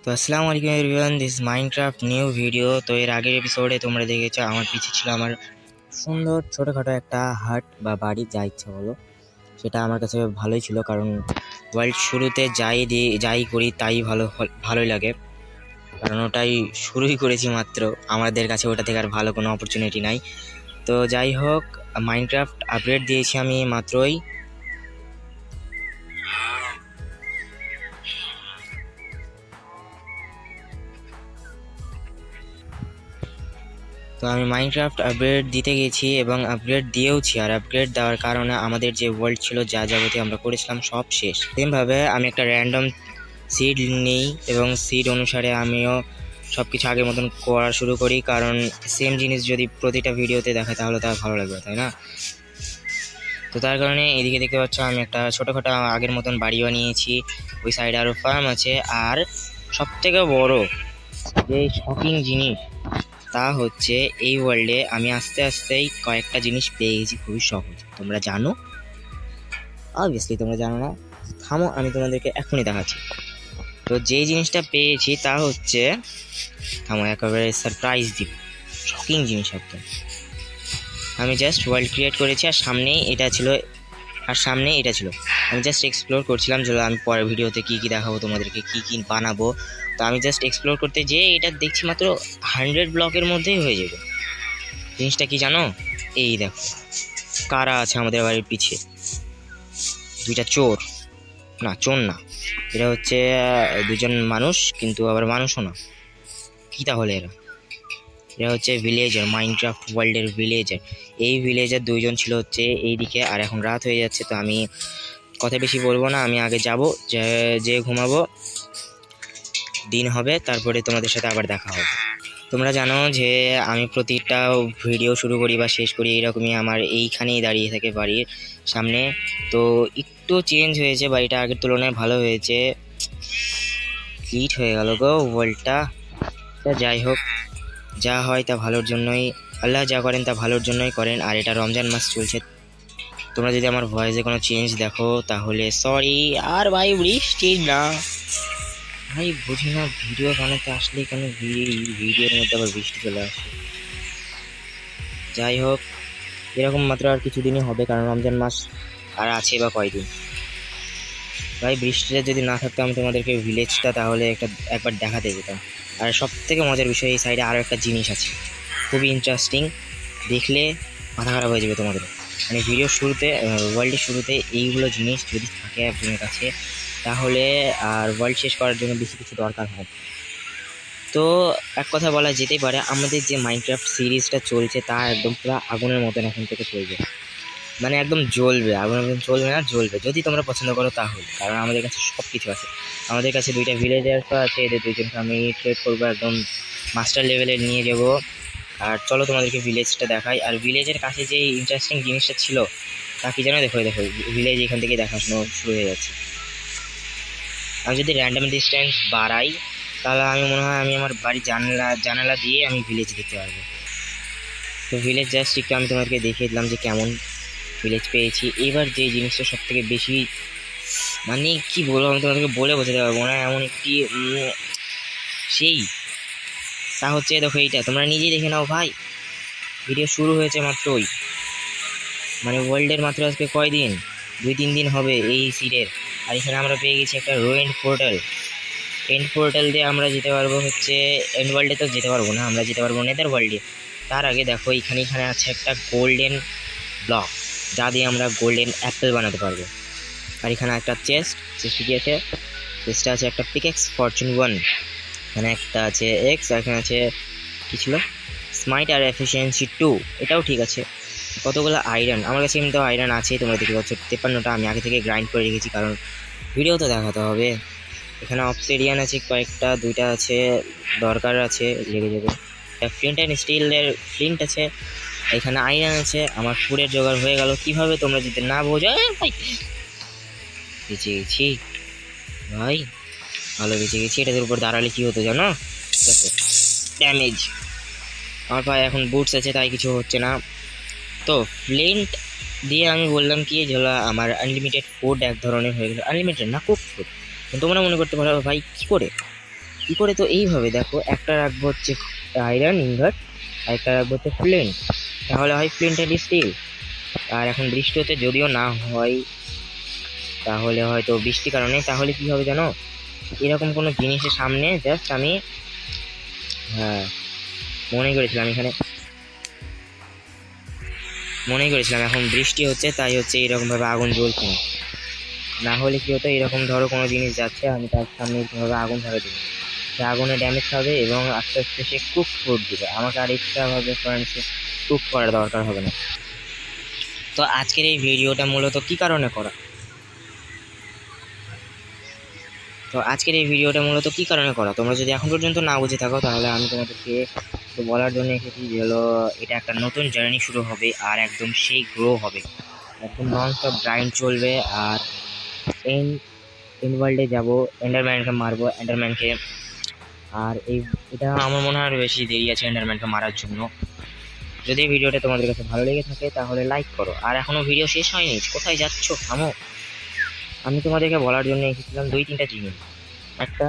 তো আসসালামু আলাইকুম everyone, this Minecraft new video. তো এর আগের এপিসোডে তোমরা দেখেছো আমার পিছে ছিল আমার সুন্দর ছোটোখাটো একটা হাট বা বাড়ি, যা ইচ্ছা বলো। সেটা আমার কাছে ভালোই ছিল, কারণ ওয়ার্ল্ড শুরুতে যাই করি তাই ভালোই লাগে, কারণ ওটাই শুরুই করেছি মাত্র। আমাদের কাছে ওটা থেকে আর ভালো কোনো অপরচুনিটি নাই। তো যাই হোক, মাইনক্রাফট আপডেট দিয়েছি আমি মাত্রই। তো আমি মাইনক্রাফট আপডেট দিতে গেছি এবং আপডেট দিয়েওছি, আর আপডেট দেওয়ার কারণে আমাদের যে ওয়ার্ল্ড ছিল, যা যাবতীয় আমরা করেছিলাম সব শেষ। সেমভাবে আমি একটা র্যান্ডম সিড নিই এবং সিড অনুসারে আমিও সব কিছু আগের মতন করা শুরু করি, কারণ সেম জিনিস যদি প্রতিটা ভিডিওতে দেখায় তাহলে তার ভালো লাগবে, তাই না? তো তার কারণে এদিকে দেখতে পাচ্ছ আমি একটা ছোটোখাটো আগের মতন বাড়ি বানিয়েছি। ওই সাইডে আরও ফার্ম আছে, আর সব থেকে বড় যে শকিং জিনিস তা হচ্ছে এই ওয়ার্ল্ডে আমি আস্তে আস্তেই কয়েকটা জিনিস পেয়ে গেছি খুবই সহজ। তোমরা জানো? অবভিয়াসলি তোমরা জানো না, থামো, আমি তোমাদেরকে এখনই দেখাচ্ছি। তো যে জিনিসটা পেয়েছি তা হচ্ছে, থামো একেবারে সারপ্রাইজ দিব, শকিং জিনিস একদম। আমি জাস্ট ওয়ার্ল্ড ক্রিয়েট করেছি, আর সামনেই এটা ছিল, আমি জাস্ট এক্সপ্লোর করছিলাম যে আমি পরের ভিডিওতে কী কী দেখাবো তোমাদেরকে, কী কী বানাবো। তো আমি জাস্ট এক্সপ্লোর করতে যেয়ে এটা দেখছি মাত্র 100 ব্লকের মধ্যেই হয়ে যাবে। জিনিসটা কি জানো? এই দেখো কারা আছে আমাদের বাড়ির পিছে, দুইটা চোর, না চোর না, এটা হচ্ছে দুজন মানুষ, কিন্তু আবার মানুষও না। কি তাহলে এরা হচ্ছে ভিলেজার, মাইনক্রাফট ওয়ার্ল্ডের ভিলেজার। এই ভিলেজার দুইজন ছিল হচ্ছে এইদিকে, আর এখন রাত হয়ে যাচ্ছে। তো আমি কথা বেশি বলবো না, আমি আগে যাব, যে ঘুমাবো, দিন হবে, তারপরে তোমাদের সাথে আবার দেখা হবে। তোমরা জানো যে আমি প্রতিটা ভিডিও শুরু করি বা শেষ করি এইরকমই, আমার এইখানেই দাঁড়িয়ে থাকে বাড়ির সামনে। তো একটু চেঞ্জ হয়েছে, বাড়িটা আগের তুলনায় ভালো হয়েছে, হিট হয়ে গেল গো ওয়ার্ল্ডটা। যাই হোক, যা হয় তা ভালোর জন্যই, আল্লাহ যা করেন তা ভালোর জন্যই করেন। আর এটা রমজান মাস চলছে, তোমরা যদি আমার ভয়েসে কোনো চেঞ্জ দেখো তাহলে সরি। আর ভাই বৃষ্টি না, ভাই বুঝি না ভিডিও বানাতে আসলে কেন ভিডিওর মধ্যে আবার বৃষ্টি চলে আসে। যাই হোক, এরকম মাত্র আর কিছুদিনই হবে, কারণ রমজান মাস আর আছে বা কয়দিন। ভাই বৃষ্টিটা যদি না থাকতো আমি তোমাদেরকে ভিলেজটা তাহলে একবার দেখাতে যেতাম। আর সব থেকে মজার বিষয়, এই সাইডে আরও একটা জিনিস আছে খুবই ইন্টারেস্টিং, দেখলে মাথা খারাপ হয়ে যাবে তোমাদের। মানে ভিডিওর শুরুতে, ওয়ার্ল্ডের শুরুতে এইগুলো জিনিস যদি থাকে একজনের কাছে, তাহলে আর ওয়ার্ল্ড শেষ করার জন্য বেশি কিছু দরকার হয়। তো এক কথা বলা যেতেই পারে, আমাদের যে মাইনক্রাফট সিরিজটা চলছে তা একদম পুরো আগুনের মতন এখন থেকে চলবে, মানে একদম জ্বলবে, আগুন একদম চলবে না, জ্বলবে, যদি তোমরা পছন্দ করো তাহলে। কারণ আমাদের কাছে সব কিছু আছে, আমাদের কাছে দুইটা ভিলেজার্সও আছে, এদের দুইজনকে আমি ট্রেড করবো, একদম মাস্টার লেভেলে নিয়ে যাব। আর চলো তোমাদেরকে ভিলেজটা দেখাই। আর ভিলেজের কাছে যে ইন্টারেস্টিং জিনিসটা ছিল তা কি জানো? দেখো দেখো, ভিলেজ এখান থেকে দেখাশোনা শুরু হয়ে যাচ্ছে। আমি যদি র্যান্ডম ডিস্টেন্স বাড়াই তাহলে আমি মনে হয় আমি আমার বাড়ির জানালা দিয়ে আমি ভিলেজ দেখতে পারবো। তো ভিলেজ জাস্ট একটু আমি তোমাদেরকে দেখিয়ে দিলাম যে কেমন ভিলেজ পেয়েছি। এবার যে জিনিসটা সব থেকে বেশি, মানে কি বলবো, আমি তোমাদেরকে বলে বোঝাতে পারবো না, এমন একটি সেই, তা হচ্ছে দেখো এইটা, তোমরা নিজেই দেখে নাও ভাই। ভিডিও শুরু হয়েছে মাত্রই, মানে ওয়ার্ল্ডের মাত্র আজকে কয়দিন, 2-3 দিন হবে এই সিডের। আর এখানে আমরা পেয়ে গেছি একটা রোয়েন্ড পোর্টাল। এন্ড পোর্টাল দিয়ে আমরা যেতে পারবো হচ্ছে এন্ড ওয়ার্ল্ডে, তো যেতে পারবো না, আমরা যেতে পারবো নেদার ওয়ার্ল্ডে। তার আগে দেখো এখানে আছে একটা গোল্ডেন ব্লক, যা দিয়ে আমরা গোল্ডেন অ্যাপেল বানাতে পারবো। আর এখানে একটা চেস্ট কি আছে, চেস্টে আছে একটা পিকেক্স ফরচুন 1, এখানে একটা আছে এক্স, আর এখানে আছে কি ছিল, স্মাইট আর এফিসিয়েন্সি 2, এটাও ঠিক আছে। কতগুলো আয়রন, আমার কাছে কিন্তু আয়রন আছে, তোমরা দেখতে পাচ্ছ 53টা, আমি আগে থেকে গ্রাইন্ড করে রেখেছি, কারণ ভিডিও তো দেখাতে হবে। এখানে অবসিডিয়ান আছে কয়েকটা, 2টা আছে, দরকার আছে, লেগে যাবে। একটা ফ্লিন্ট অ্যান্ড স্টিলের ফ্লিন্ট আছে, এখানে আয়রন আছে, আমার ফুডের জোগাড় হয়ে গেল। কিভাবে তোমরা যদি না বোঝো, ভাই বেঁচে গেছি ভাই, ভালো বেঁচে গেছি। এটাদের উপর দাঁড়ালে কি হতো জানো? দেখো ড্যামেজ, আমার পায়ে এখন বুটস আছে তাই কিছু হচ্ছে না। তো ফ্লিন্ট দিয়ে আমি বললাম কি, যেগুলো আমার আনলিমিটেড ফুড এক ধরনের হয়ে গেল, আনলিমিটেড না, কুক ফুড। তোমরা মনে করতে পারো ভাই কী করে, কি করে, তো এইভাবে দেখো, একটা রাখবো হচ্ছে আয়রন ইনভার্ট, আর একটা রাখবো হচ্ছে ফ্লেন্ট, তাহলে হয় ফ্লেন্ট অ্যান্ড স্টিল। আর এখন বৃষ্টি হচ্ছে, যদিও না হয় তাহলে হয়তো বৃষ্টির কারণে, তাহলে কি হবে জানো, এরকম কোনো জিনিসের সামনে জাস্ট আমি, হ্যাঁ মনেই করেছিলাম এখন বৃষ্টি হচ্ছে তাই হচ্ছে এরকম ভাবে আগুন জ্বলছে না। না হলে কি হতো, এরকম ধরো কোনো জিনিস যাচ্ছে, আমি তার সামনে এরকমভাবে আগুন ধরে দেবো, সে আগুনে ড্যামেজ হবে এবং আস্তে আস্তে সে কুক ফুড দিবে, আমাকে আর এক্সট্রা ভাবে ফ্রেন্ডসে কুক করার দরকার হবে না। তো আজকের এই ভিডিওটা মূলত কি কারণে করা, তোমরা যদি এখন পর্যন্ত না বুঝে থাকো তাহলে আমি তোমাদেরকে তো বলার জন্য এসেছি যে হলো, এটা একটা নতুন জার্নি শুরু হবে আর একদম সেই গ্রো হবে, একদম নন স্টপ গ্রাইন্ড চলবে। আর এন্ড ওয়ার্ল্ডে যাবো, এন্ডারম্যানকে মারবো, এন্ডারম্যানকে। আর এটা আমার মনে হয় আরো বেশি দেরি আছে এন্ডারম্যানকে মারার জন্য। যদি এই ভিডিওটা তোমাদের কাছে ভালো লেগে থাকে তাহলে লাইক করো, আর এখনো ভিডিও শেষ হয়নি, কোথায় যাচ্ছ, থামো। আমি তোমাদেরকে বলার জন্য এসেছিলাম 2-3টা জিনিস। একটা,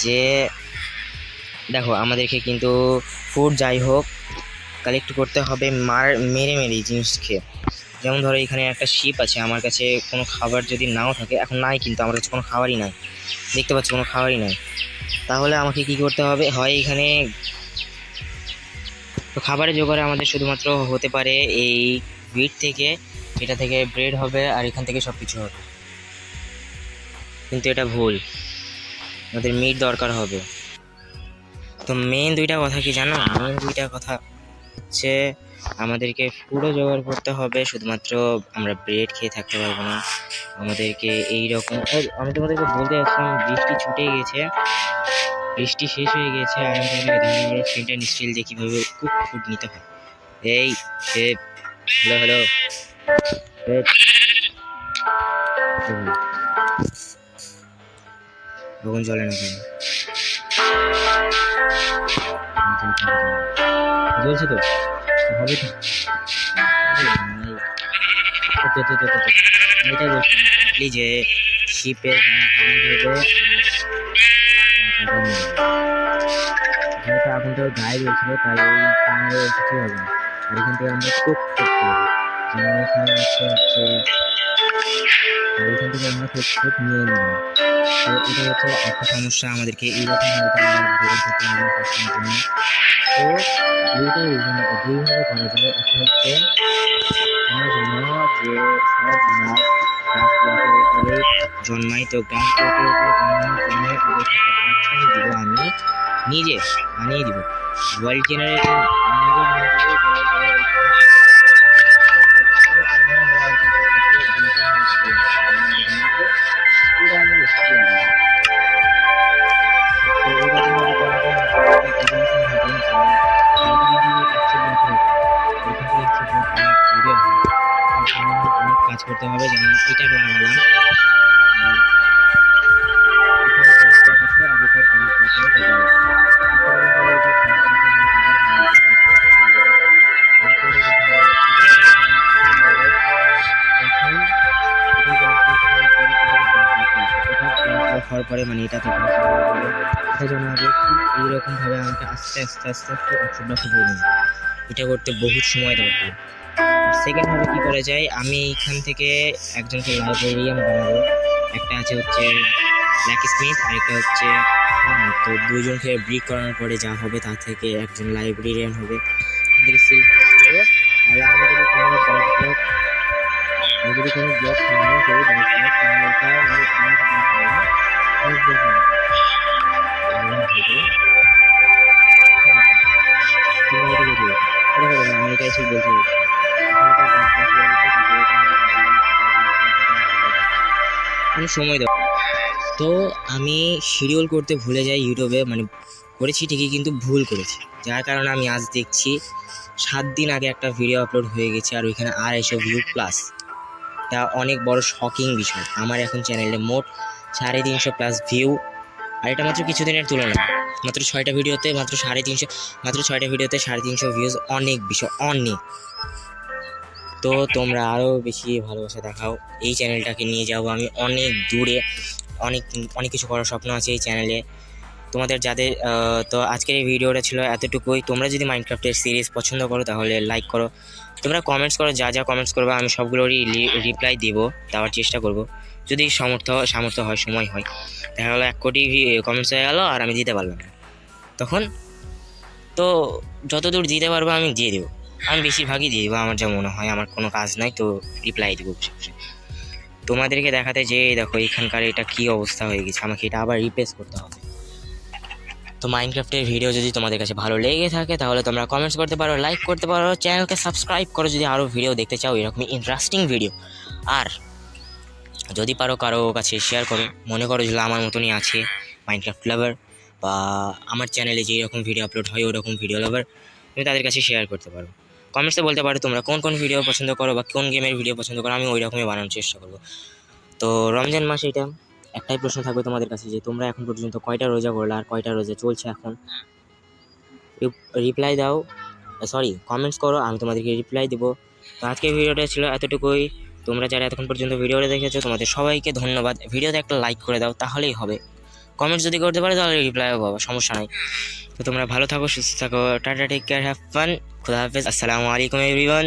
যে দেখো আমাদেরকে কিন্তু ফুড যাই হোক কালেক্ট করতে হবে মেরে জিনিস খেয়ে। যেমন ধরো এখানে একটা শিপ আছে, আমার কাছে কোনো খাবার যদি নাও থাকে, এখন নাই কিন্তু আমার কাছে কোনো খাবারই নাই, দেখতে পাচ্ছি কোনো খাবারই নাই, তাহলে আমাকে কি করতে হবে, হয় এখানে তো খাবারের জোগাড়ে আমাদের শুধুমাত্র হতে পারে এই হুইট থেকে, এটা থেকে ব্রেড হবে আর এখান থেকে সব কিছু হবে, কিন্তু এটা ভুল, আমাদের মিট দরকার হবে। তো মেন দুইটা কথা কি জানো, হচ্ছে আমাদেরকে পুরো জোগাড় করতে হবে, শুধুমাত্র আমরা ব্রেড খেয়ে থাকতে পারবো না, আমাদেরকে এইরকম, আমি তোমাদেরকে বলতে যাচ্ছিলাম বৃষ্টি শেষ হয়ে গেছে, আর আমি তোমাদেরকে ধারণা ফ্লিন্ট অ্যান্ড স্টিল দিয়ে কীভাবে কুক ফুড নিতে হয়। এই হ্যালো আগুন জ্বলে না কেন, জ্বলছে তো, হবে তো, এটাই বলছি যে শিপে যেহেতু আগুনটা গায়ে জ্বলছিল তাই কিছু হবে না, আর এখান থেকে আমরা কুক করতে হবে, যেমন এখানে হচ্ছে আর এখান থেকে আমরা কুক নিয়ে নেব। তো এটা হচ্ছে একটা সমস্যা, আমাদেরকে এইরকম ভাবে তো দুইভাবে করা যায়। একটা হচ্ছে আমরা জানো যে সব মাছ গাছ উপরে জন্মায়, তো গাছ উপরে জন্মানোর জন্য দিব আমি নিজে বানিয়ে দিব ওয়ার্ল্ড জেনারেশন কাজ করতে হবে, যেমন এটা লাগালাম, হওয়ার পরে মানে এটা তো জন্য এইরকম ভাবে আমাকে আস্তে আস্তে আস্তে আস্তে অংশটা ফুটিয়ে নিই, এটা করতে বহুত সময় দরকার। সেকেন্ড ভাবে কি করা যায়, আমি এখান থেকে একজনকে লাইব্রেরিয়ান বানাবো, একটা আছে হচ্ছে ব্ল্যাক স্মিথ, আরেকটা হচ্ছে তো দুইজনকে ব্রিক করানোর পরে যা হবে তা থেকে একজন লাইব্রেরিয়ান হবে, এখান থেকে সিল্ক করবো। তাহলে আমি যদি কোনো ব্লক সংগ্রহ করি তাহলে আমি এটাই ঠিক বলছি, সময় দাও। তো আমি শিডিউল করতে ভুলে যাই ইউটিউবে, মানে করেছি ঠিকই কিন্তু ভুল করেছি, যার কারণে আমি আজ দেখছি 7 দিন আগে একটা ভিডিও আপলোড হয়ে গেছে আর ওইখানে 250 ভিউ প্লাস। এটা অনেক বড় শকিং বিষয়, আমার এখন চ্যানেলে মোট 350+ ভিউ, আর এটা মাত্র কিছুদিনের তুলনা, মাত্র 6টা ভিডিওতে মাত্র 350 ভিউজ, অনেক বিষয় অনেক। তো তোমরা আরও বেশি ভালোবাসা দেখাও, এই চ্যানেলটাকে নিয়ে যাবো আমি অনেক দূরে, অনেক কিছু করার স্বপ্ন আছে এই চ্যানেলে। তোমাদের যাদের তো আজকের এই ভিডিওটা ছিল এতটুকুই। তোমরা যদি মাইনক্রাফটের সিরিজ পছন্দ করো তাহলে লাইক করো, তোমরা কমেন্টস করো, যা যা কমেন্টস করবে আমি সবগুলোরই রিপ্লাই দেওয়ার চেষ্টা করব, যদি সামর্থ্য হয়, সময় হয়। দেখা গেলো 1 কোটি কমেন্টস হয়ে গেলো আর আমি দিতে পারলাম না, তখন তো যতদূর দিতে পারবো আমি দিয়ে দেবো। আমি বেশিরভাগই দিয়ে দেবো, আমার যা মনে হয়, আমার কোনো কাজ নাই তো রিপ্লাই দেবো বসে বসে। তোমাদেরকে দেখাতে যে দেখো এখানকার এটা কি অবস্থা হয়ে গেছে, আমাকে এটা আবার রিপ্লেস করতে হবে। তো মাইনক্রাফটের ভিডিও যদি তোমাদের কাছে ভালো লেগে থাকে তাহলে তোমরা কমেন্টস করতে পারো, লাইক করতে পারো, চ্যানেলকে সাবস্ক্রাইব করো যদি আরও ভিডিও দেখতে চাও এরকমই ইন্টারেস্টিং ভিডিও। আর যদি পারো কারো কাছে শেয়ার করো, মনে করো যেগুলো আমার মতনই আছে মাইনক্রাফট লাভার, বা আমার চ্যানেলে যেই রকম ভিডিও আপলোড হয় ওরকম ভিডিও লাভার, তুমি তাদের কাছে শেয়ার করতে পারো। কমেন্টসে বলতে পারো তোমরা কোন কোন ভিডিও পছন্দ করো বা কোন গেমের ভিডিও পছন্দ করো, আমি ওই রকমই বানানোর চেষ্টা করবো। তো রমজান মাস এটা একটাই প্রশ্ন থাকবে তোমাদের কাছে যে তোমরা এখন পর্যন্ত কয়টা রোজা করলে আর কয়টা রোজা চলছে এখন, রিপ্লাই দাও, সরি কমেন্টস করো, আমি তোমাদেরকে রিপ্লাই দেবো। তো আজকের ভিডিওটা ছিল এতটুকুই। তোমরা যারা এতক্ষণ পর্যন্ত ভিডিওটা দেখেছো তোমাদের সবাইকে ধন্যবাদ। ভিডিওতে একটা লাইক করে দাও তাহলেই হবে, কমেন্টস যদি করতে পারো তাহলে রিপ্লাইও পাবো, সমস্যা নাই। তো তোমরা ভালো থাকো, সুস্থ থাকো, tata, take care, have fun, খুদা হাফেজ, আসসালামু আলাইকুম এভরিওয়ান।